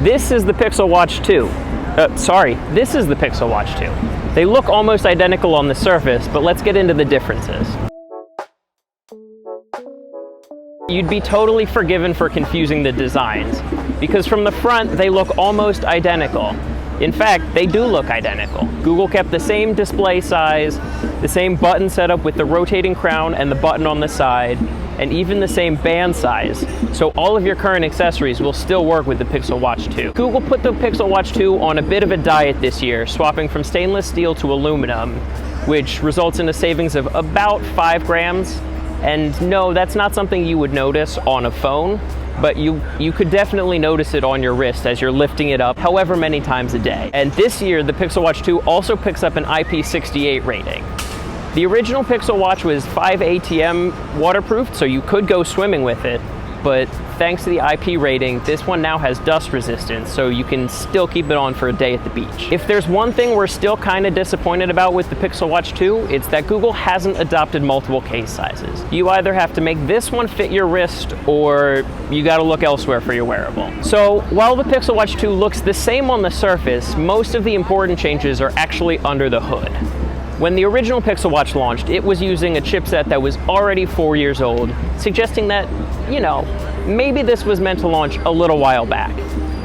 This is the Pixel Watch 2. This is the Pixel Watch 2. They look almost identical on the surface, but let's get into the differences. You'd be totally forgiven for confusing the designs, because from the front they look almost identical. In fact, they do look identical. Google kept the same display size, the same button setup with the rotating crown and the button on the side, and even the same band size. So all of your current accessories will still work with the Pixel Watch 2. Google put the Pixel Watch 2 on a bit of a diet this year, swapping from stainless steel to aluminum, which results in a savings of about 5 grams. And no, that's not something you would notice on a phone, but you could definitely notice it on your wrist as you're lifting it up however many times a day. And this year, the Pixel Watch 2 also picks up an IP68 rating. The original Pixel Watch was 5 ATM waterproof, so you could go swimming with it, but thanks to the IP rating, this one now has dust resistance, so you can still keep it on for a day at the beach. If there's one thing we're still kind of disappointed about with the Pixel Watch 2, it's that Google hasn't adopted multiple case sizes. You either have to make this one fit your wrist, or you gotta look elsewhere for your wearable. So while the Pixel Watch 2 looks the same on the surface, most of the important changes are actually under the hood. When the original Pixel Watch launched, it was using a chipset that was already 4 years old, suggesting that, maybe this was meant to launch a little while back.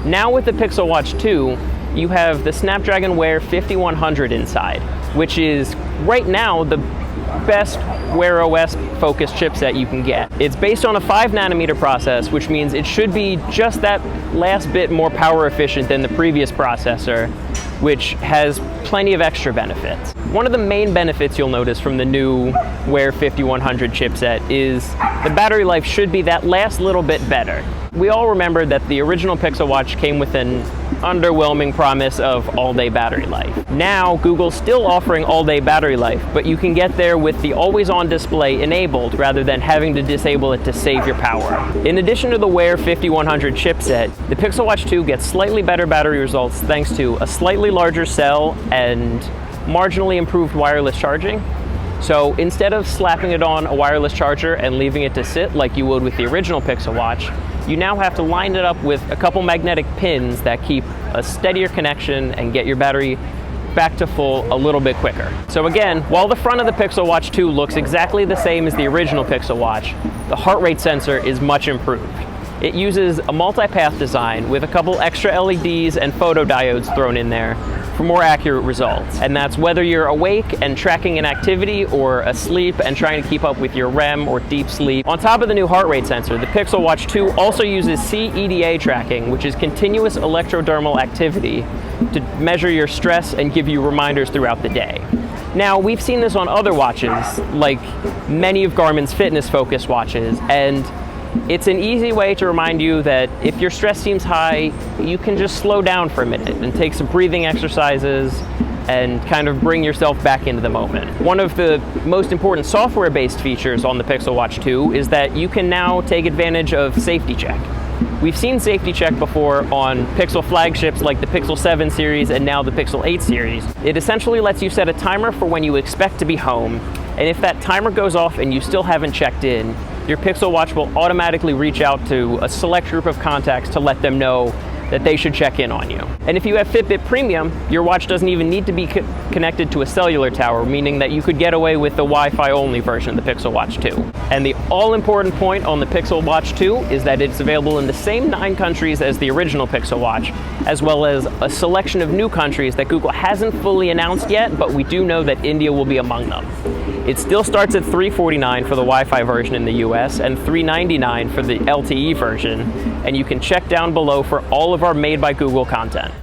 Now with the Pixel Watch 2, you have the Snapdragon Wear 5100 inside, which is right now the best Wear OS focused chipset you can get. It's based on a 5nm process, which means it should be just that last bit more power efficient than the previous processor, which has plenty of extra benefits. One of the main benefits you'll notice from the new Wear 5100 chipset is the battery life should be that last little bit better. We all remember that the original Pixel Watch came with an underwhelming promise of all-day battery life. Now, Google's still offering all-day battery life, but you can get there with the always-on display enabled rather than having to disable it to save your power. In addition to the Wear 5100 chipset, the Pixel Watch 2 gets slightly better battery results thanks to a slightly larger cell and marginally improved wireless charging. So instead of slapping it on a wireless charger and leaving it to sit like you would with the original Pixel Watch, you now have to line it up with a couple magnetic pins that keep a steadier connection and get your battery back to full a little bit quicker. So again, while the front of the Pixel Watch 2 looks exactly the same as the original Pixel Watch, the heart rate sensor is much improved. It uses a multi-path design with a couple extra LEDs and photodiodes thrown in there for more accurate results. And that's whether you're awake and tracking an activity or asleep and trying to keep up with your REM or deep sleep. On top of the new heart rate sensor, the Pixel Watch 2 also uses CEDA tracking, which is continuous electrodermal activity, to measure your stress and give you reminders throughout the day. Now, we've seen this on other watches, like many of Garmin's fitness-focused watches, and it's an easy way to remind you that if your stress seems high, you can just slow down for a minute and take some breathing exercises and kind of bring yourself back into the moment. One of the most important software-based features on the Pixel Watch 2 is that you can now take advantage of Safety Check. We've seen Safety Check before on Pixel flagships like the Pixel 7 series and now the Pixel 8 series. It essentially lets you set a timer for when you expect to be home, and if that timer goes off and you still haven't checked in, your Pixel Watch will automatically reach out to a select group of contacts to let them know that they should check in on you. And if you have Fitbit Premium, your watch doesn't even need to be connected to a cellular tower, meaning that you could get away with the Wi-Fi only version of the Pixel Watch 2. And the all-important point on the Pixel Watch 2 is that it's available in the same 9 countries as the original Pixel Watch, as well as a selection of new countries that Google hasn't fully announced yet, but we do know that India will be among them. It still starts at $349 for the Wi-Fi version in the US and $399 for the LTE version, and you can check down below for all of our Made by Google content.